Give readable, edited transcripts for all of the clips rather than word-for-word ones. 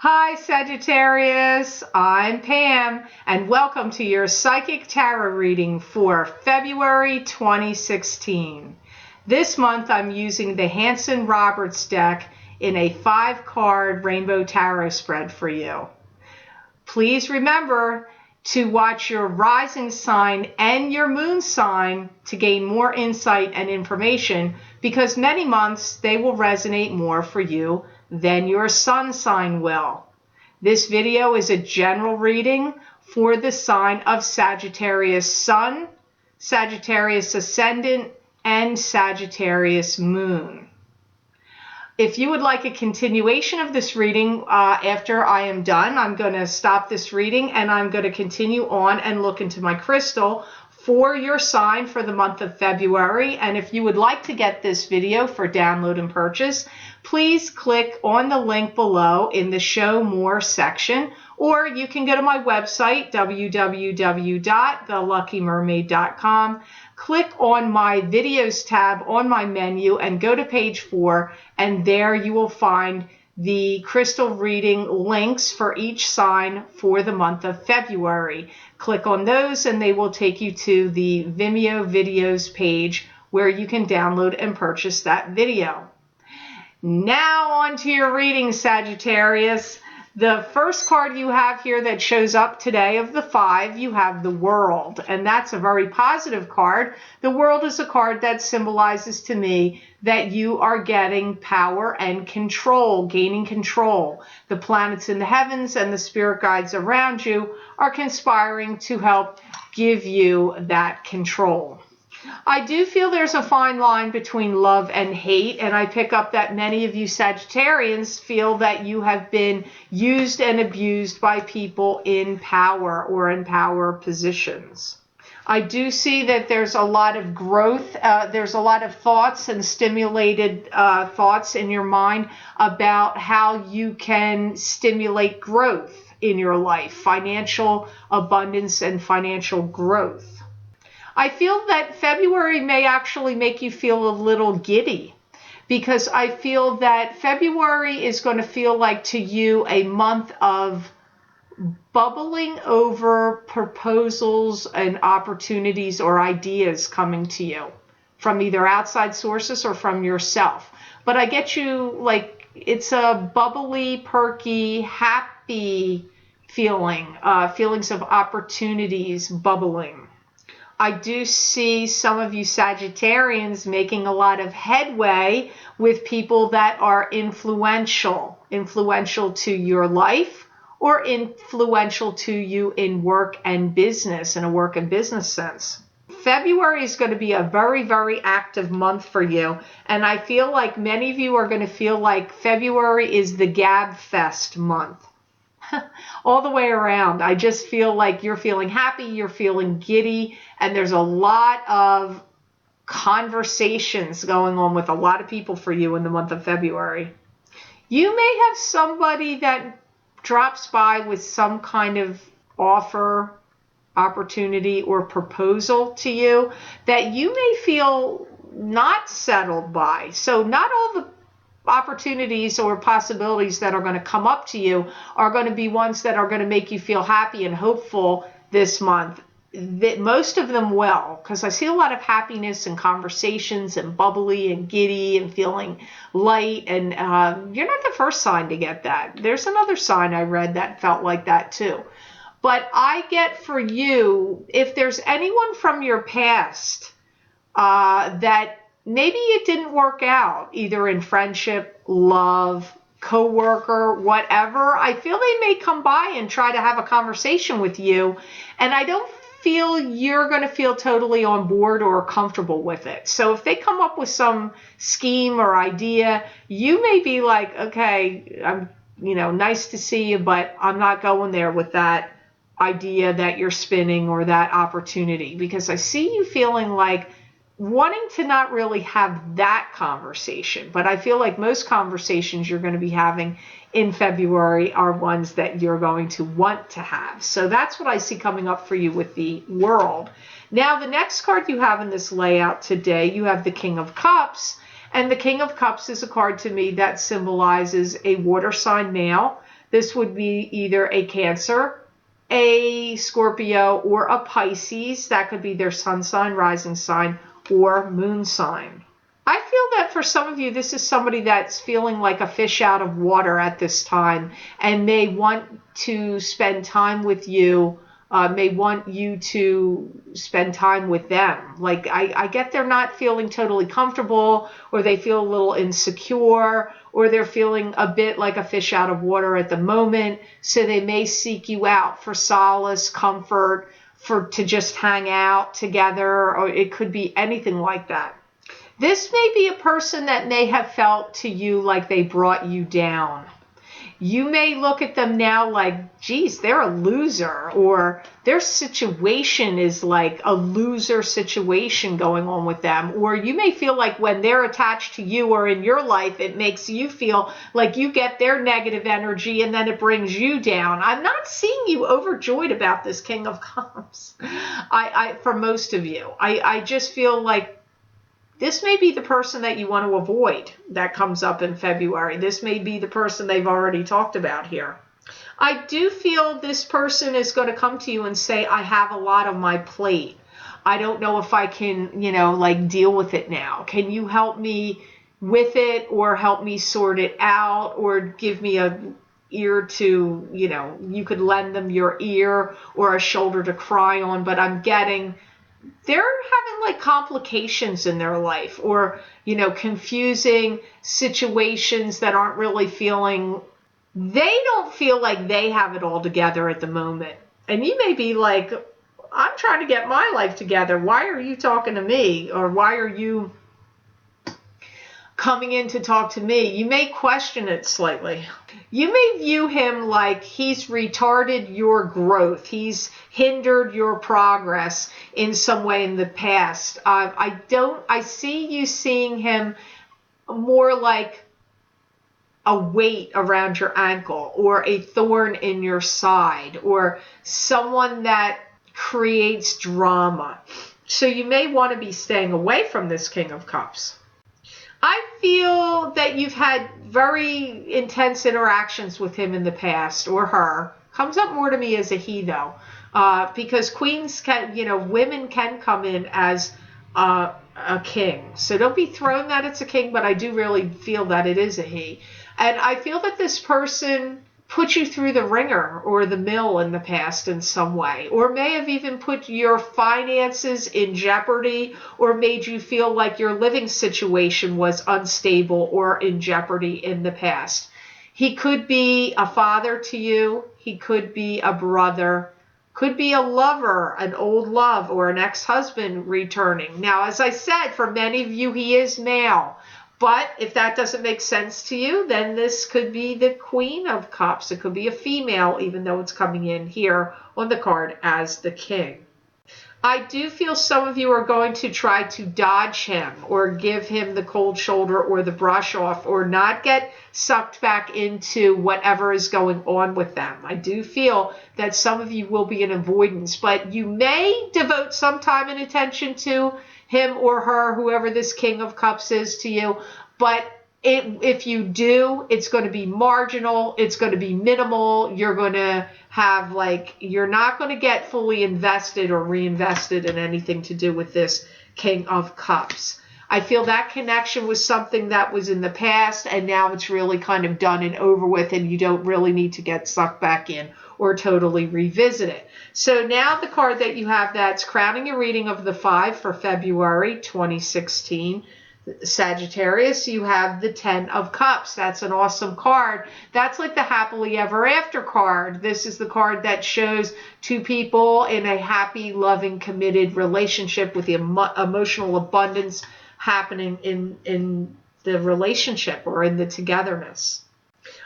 Hi Sagittarius, I'm Pam and welcome to your Psychic Tarot reading for February 2016. This month I'm using the Hanson Roberts deck in a 5-card Rainbow Tarot spread for you. Please remember to watch your rising sign and your moon sign to gain more insight and information, because many months they will resonate more for you than your sun sign will. This video is a general reading for the sign of Sagittarius Sun, Sagittarius Ascendant, and Sagittarius Moon. If you would like a continuation of this reading after I am done, I'm going to stop this reading and I'm going to continue on and look into my crystal for your sign for the month of February. And if you would like to get this video for download and purchase, please click on the link below in the Show More section, or you can go to my website, www.theluckymermaid.com. Click on my videos tab on my menu and go to page 4, and there you will find the crystal reading links for each sign for the month of February. Click on those and they will take you to the Vimeo videos page where you can download and purchase that video. Now on to your reading, Sagittarius. The first card you have here that shows up today of the 5, you have the World, and that's a very positive card. The World is a card that symbolizes to me that you are getting power and control, gaining control. The planets in the heavens and the spirit guides around you are conspiring to help give you that control. I do feel there's a fine line between love and hate, and I pick up that many of you Sagittarians feel that you have been used and abused by people in power or in power positions. I do see that there's a lot of growth. There's a lot of thoughts and stimulated thoughts in your mind about how you can stimulate growth in your life, financial abundance and financial growth. I feel that February may actually make you feel a little giddy, because I feel that February is going to feel like to you a month of bubbling over proposals and opportunities or ideas coming to you from either outside sources or from yourself. But I get you like it's a bubbly, perky, happy feeling, feelings of opportunities bubbling. I do see some of you Sagittarians making a lot of headway with people that are influential to your life or influential to you in work and business, in a work and business sense. February is going to be a very, very active month for you. And I feel like many of you are going to feel like February is the Gab Fest month. All the way around. I just feel like you're feeling happy, you're feeling giddy, and there's a lot of conversations going on with a lot of people for you in the month of February. You may have somebody that drops by with some kind of offer, opportunity, or proposal to you that you may feel not settled by. So not all the opportunities or possibilities that are going to come up to you are going to be ones that are going to make you feel happy and hopeful this month. Most of them will, because I see a lot of happiness and conversations and bubbly and giddy and feeling light, and you're not the first sign to get that. There's another sign I read that felt like that too. But I get for you, if there's anyone from your past that maybe it didn't work out, either in friendship, love, coworker, whatever, I feel they may come by and try to have a conversation with you, and I don't feel you're going to feel totally on board or comfortable with it. So if they come up with some scheme or idea, you may be like, okay, nice to see you, but I'm not going there with that idea that you're spinning or that opportunity, because I see you feeling like wanting to not really have that conversation. But I feel like most conversations you're going to be having in February are ones that you're going to want to have. So that's what I see coming up for you with the World. Now, the next card you have in this layout today, you have the King of Cups. And the King of Cups is a card to me that symbolizes a water sign male This would be either a Cancer, a Scorpio, or a Pisces. That could be their sun sign, rising sign, or moon sign. I feel that for some of you, this is somebody that's feeling like a fish out of water at this time and may want to spend time with you, may want you to spend time with them. Like I get they're not feeling totally comfortable, or they feel a little insecure, or they're feeling a bit like a fish out of water at the moment. So they may seek you out for solace, comfort, to just hang out together, or it could be anything like that. This may be a person that may have felt to you like they brought you down. You may look at them now like, geez, they're a loser, or their situation is like a loser situation going on with them. Or you may feel like when they're attached to you or in your life, it makes you feel like you get their negative energy and then it brings you down. I'm not seeing you overjoyed about this King of Cups. For most of you, I just feel like this may be the person that you want to avoid that comes up in February. This may be the person they've already talked about here. I do feel this person is going to come to you and say, I have a lot on my plate. I don't know if I can, like deal with it now. Can you help me with it, or help me sort it out, or give me a ear to, you could lend them your ear or a shoulder to cry on, but I'm getting they're having like complications in their life, or, confusing situations that aren't really they don't feel like they have it all together at the moment. And you may be like, I'm trying to get my life together. Why are you talking to me? Or why are you coming in to talk to me? You may question it slightly. You may view him like he's retarded your growth. He's hindered your progress in some way in the past. I see you seeing him more like a weight around your ankle, or a thorn in your side, or someone that creates drama. So you may want to be staying away from this King of Cups. I feel that you've had very intense interactions with him in the past, or her. Comes up more to me as a he, though, because queens can, women can come in as a king. So don't be thrown that it's a king, but I do really feel that it is a he. And I feel that this person put you through the ringer or the mill in the past in some way, or may have even put your finances in jeopardy, or made you feel like your living situation was unstable or in jeopardy in the past. He could be a father to you. He could be a brother, could be a lover, an old love, or an ex-husband returning. Now, as I said, for many of you, he is male. But if that doesn't make sense to you, then this could be the Queen of Cups. It could be a female, even though it's coming in here on the card as the king. I do feel some of you are going to try to dodge him, or give him the cold shoulder or the brush off, or not get sucked back into whatever is going on with them. I do feel that some of you will be in avoidance, but you may devote some time and attention to him or her, whoever this King of Cups is to you. But if you do, it's going to be marginal. It's going to be minimal. You're going to have you're not going to get fully invested or reinvested in anything to do with this King of Cups. I feel that connection was something that was in the past, and now it's really kind of done and over with, and you don't really need to get sucked back in or totally revisit it. So now the card that you have that's crowning your reading of the 5 for February 2016, Sagittarius, you have the 10 of Cups. That's an awesome card. That's like the happily ever after card. This is the card that shows two people in a happy, loving, committed relationship with the emotional abundance happening in the relationship or in the togetherness.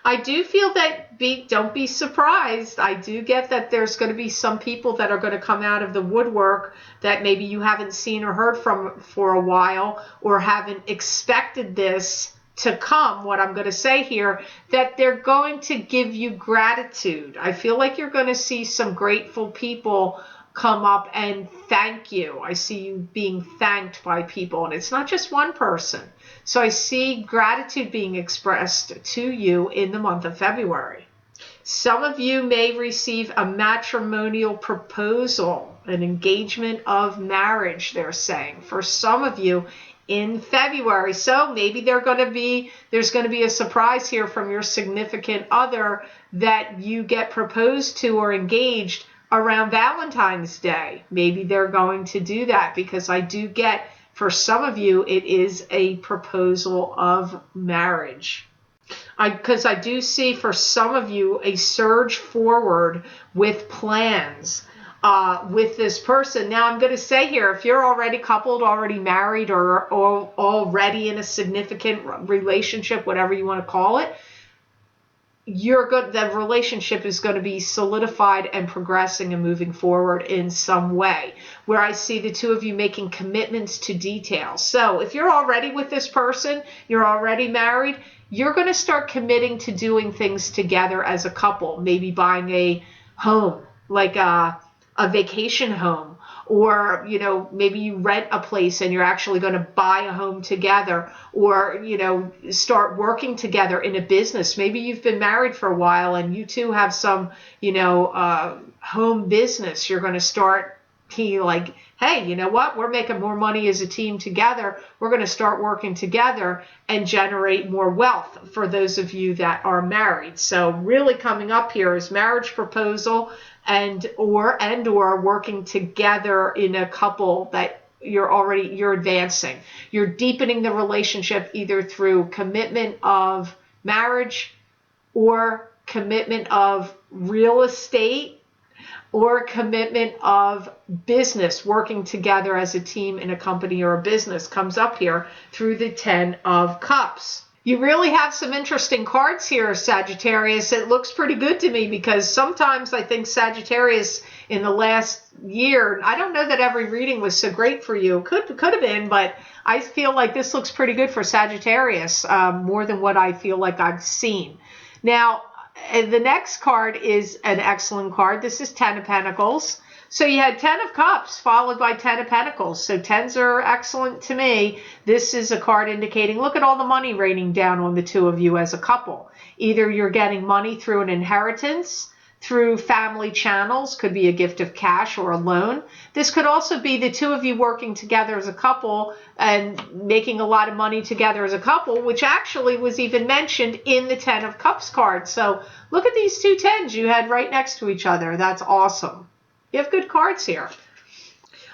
I do feel that don't be surprised. I do get that there's going to be some people that are going to come out of the woodwork that maybe you haven't seen or heard from for a while, or haven't expected this to come, what I'm going to say here, that they're going to give you gratitude. I feel like you're going to see some grateful people come up and thank you. I see you being thanked by people, and it's not just one person. So I see gratitude being expressed to you in the month of February. Some of you may receive a matrimonial proposal, an engagement of marriage, they're saying, for some of you in February. So maybe there's going to be a surprise here from your significant other that you get proposed to or engaged around Valentine's Day. Maybe they're going to do that, because I do get, for some of you, it is a proposal of marriage. Because I do see for some of you a surge forward with plans with this person. Now, I'm going to say here, if you're already coupled, already married, or already in a significant relationship, whatever you want to call it, the relationship is going to be solidified and progressing and moving forward in some way, where I see the two of you making commitments to details. So if you're already with this person, you're already married, you're going to start committing to doing things together as a couple, maybe buying a home, like a vacation home, or, maybe you rent a place and you're actually going to buy a home together, or, start working together in a business. Maybe you've been married for a while and you two have some, home business. You're going to start like, hey, you know what? We're making more money as a team together. We're going to start working together and generate more wealth for those of you that are married. So really coming up here is marriage proposal and or working together in a couple that you're advancing. You're deepening the relationship either through commitment of marriage or commitment of real estate or commitment of business, working together as a team in a company or a business, comes up here through the 10 of Cups. You really have some interesting cards here, Sagittarius. It looks pretty good to me, because sometimes I think Sagittarius in the last year, I don't know that every reading was so great for you. Could have been, but I feel like this looks pretty good for Sagittarius, more than what I feel like I've seen. Now, the next card is an excellent card. This is 10 of Pentacles. So you had 10 of Cups followed by 10 of Pentacles. So 10s are excellent to me. This is a card indicating, look at all the money raining down on the two of you as a couple. Either you're getting money through an inheritance, through family channels, could be a gift of cash or a loan. This could also be the two of you working together as a couple and making a lot of money together as a couple, which actually was even mentioned in the 10 of Cups card. So look at these two 10s you had right next to each other. That's awesome. You have good cards here.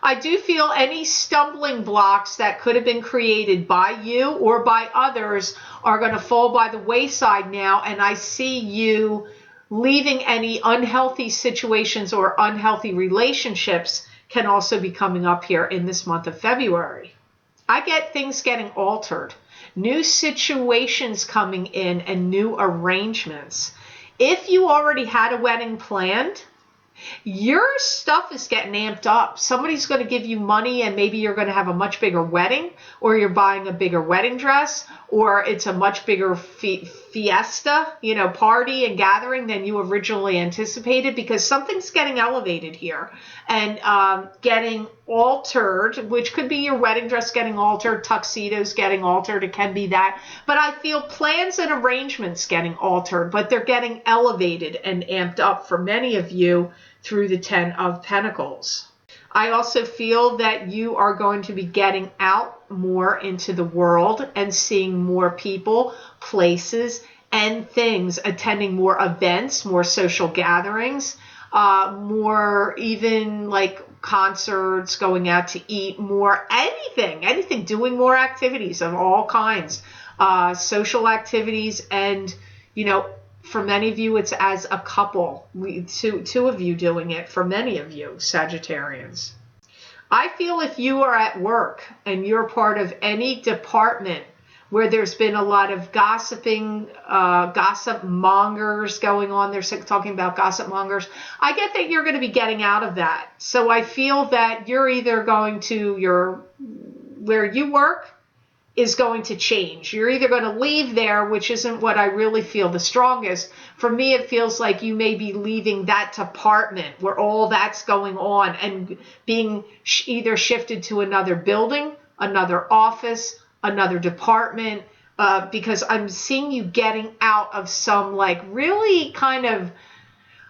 I do feel any stumbling blocks that could have been created by you or by others are going to fall by the wayside now, and I see you leaving any unhealthy situations or unhealthy relationships can also be coming up here in this month of February. I get things getting altered, new situations coming in, and new arrangements. If you already had a wedding planned, your stuff is getting amped up. Somebody's going to give you money and maybe you're going to have a much bigger wedding, or you're buying a bigger wedding dress, or it's a much bigger fiesta, party and gathering than you originally anticipated, because something's getting elevated here and getting altered, which could be your wedding dress getting altered, tuxedos getting altered. It can be that. But I feel plans and arrangements getting altered, but they're getting elevated and amped up for many of you through the 10 of Pentacles. I also feel that you are going to be getting out more into the world and seeing more people, places, and things, attending more events, more social gatherings, more even like concerts, going out to eat, more anything, doing more activities of all kinds, social activities, and, for many of you, it's as a couple, two of you doing it, for many of you, Sagittarians. I feel if you are at work and you're part of any department where there's been a lot of gossiping, gossip mongers going on, they're talking about gossip mongers, I get that you're going to be getting out of that. So I feel that you're either going to where you work is going to change. You're either going to leave there, which isn't what I really feel the strongest. For me, it feels like you may be leaving that department where all that's going on and being either shifted to another building, another office, another department, because I'm seeing you getting out of some like really kind of,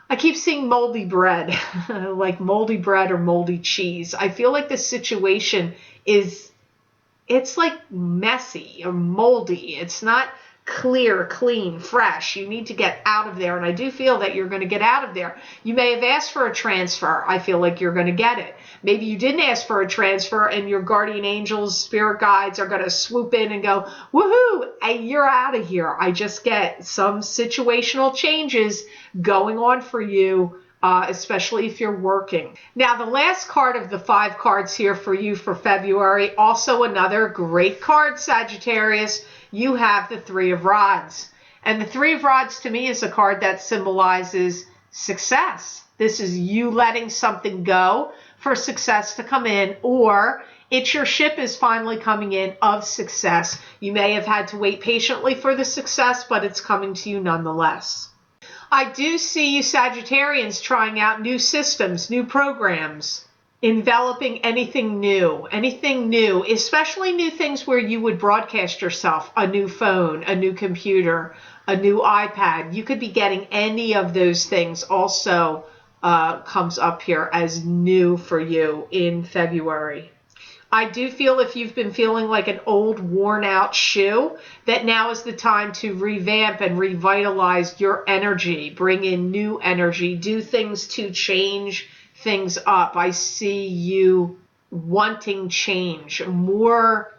I keep seeing moldy bread, like moldy bread or moldy cheese. I feel like the situation is, it's like messy or moldy. It's not clear, clean, fresh. You need to get out of there. And I do feel that you're going to get out of there. You may have asked for a transfer. I feel like you're going to get it. Maybe you didn't ask for a transfer and your guardian angels, spirit guides are going to swoop in and go, woohoo, hey, you're out of here. I just get some situational changes going on for you, especially if you're working. Now, the last card of the 5 cards here for you for February, also another great card, Sagittarius. You have the 3 of Rods. And the 3 of Rods to me is a card that symbolizes success. This is you letting something go for success to come in, or it's your ship is finally coming in of success. You may have had to wait patiently for the success, but it's coming to you nonetheless. I do see you Sagittarians trying out new systems, new programs, enveloping anything new, especially new things where you would broadcast yourself, a new phone, a new computer, a new iPad. You could be getting any of those things also comes up here as new for you in February. I do feel if you've been feeling like an old worn out shoe, that now is the time to revamp and revitalize your energy, bring in new energy, do things to change things up. I see you wanting change, more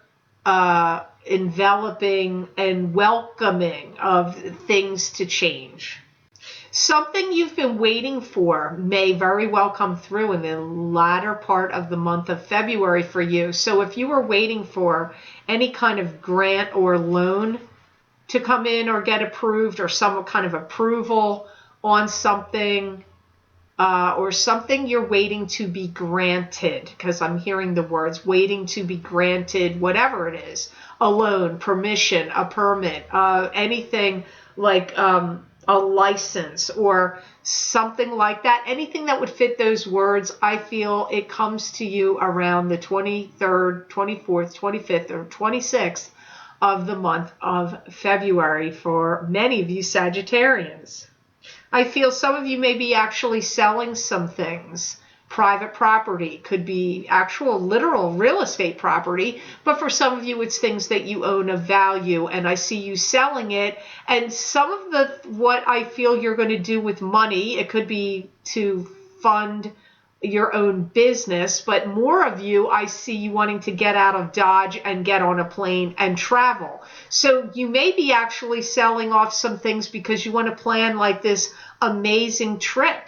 enveloping and welcoming of things to change. Something you've been waiting for may very well come through in the latter part of the month of February for you. So if you were waiting for any kind of grant or loan to come in or get approved, or some kind of approval on something, or something you're waiting to be granted, because I'm hearing the words waiting to be granted, whatever it is, a loan, permission, a permit, anything like a license or something like that, anything that would fit those words, I feel it comes to you around the 23rd, 24th, 25th, or 26th of the month of February for many of you Sagittarians. I feel some of you may be actually selling some things. Private property could be actual literal real estate property, but for some of you it's things that you own of value, and I see you selling it. And some of what I feel you're going to do with money, it could be to fund your own business, but more of you, I see you wanting to get out of Dodge and get on a plane and travel. So you may be actually selling off some things because you want to plan like this amazing trip,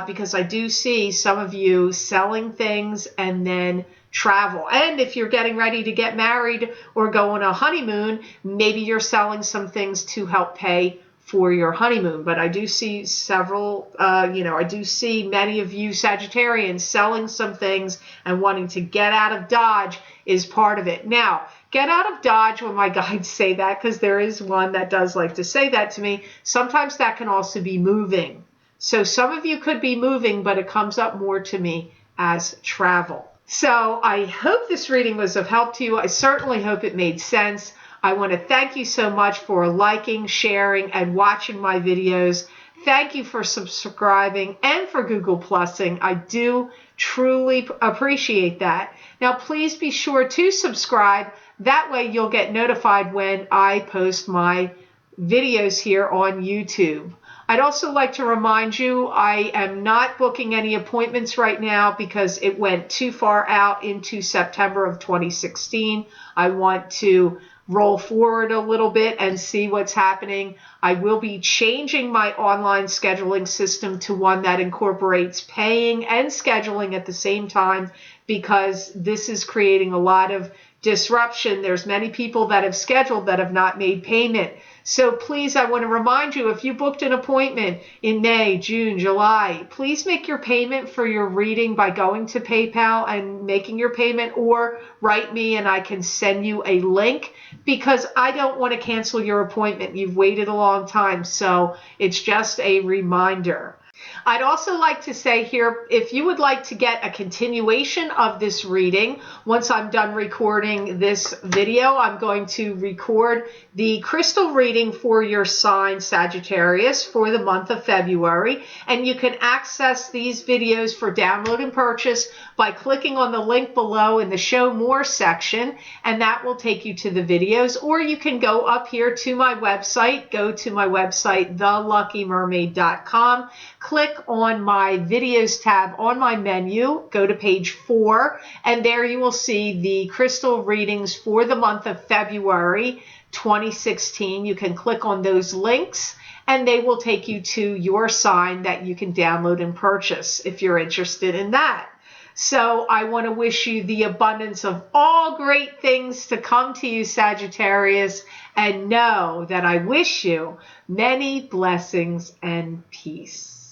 because I do see some of you selling things and then travel. And if you're getting ready to get married or go on a honeymoon, maybe you're selling some things to help pay for your honeymoon. But I do see several, I do see many of you Sagittarians selling some things and wanting to get out of Dodge is part of it. Now, get out of Dodge when my guides say that, because there is one that does like to say that to me. Sometimes that can also be moving. So some of you could be moving, but it comes up more to me as travel. So I hope this reading was of help to you. I certainly hope it made sense. I want to thank you so much for liking, sharing, and watching my videos. Thank you for subscribing and for Google Plusing. I do truly appreciate that. Now, please be sure to subscribe. That way you'll get notified when I post my videos here on YouTube. I'd also like to remind you, I am not booking any appointments right now because it went too far out into September of 2016. I want to roll forward a little bit and see what's happening. I will be changing my online scheduling system to one that incorporates paying and scheduling at the same time, because this is creating a lot of disruption. There's many people that have scheduled that have not made payment. So please, I want to remind you, if you booked an appointment in May, June, July, please make your payment for your reading by going to PayPal and making your payment, or write me and I can send you a link, because I don't want to cancel your appointment. You've waited a long time, so it's just a reminder. I'd also like to say here, if you would like to get a continuation of this reading, once I'm done recording this video, I'm going to record the crystal reading for your sign Sagittarius for the month of February. And you can access these videos for download and purchase by clicking on the link below in the Show More section, and that will take you to the videos. Or you can go up here to my website, go to my website, theluckymermaid.com, click on my videos tab on my menu, go to page 4, and there you will see the crystal readings for the month of February 2016. You can click on those links and they will take you to your sign that you can download and purchase if you're interested in that. So I want to wish you the abundance of all great things to come to you, Sagittarius, and know that I wish you many blessings and peace.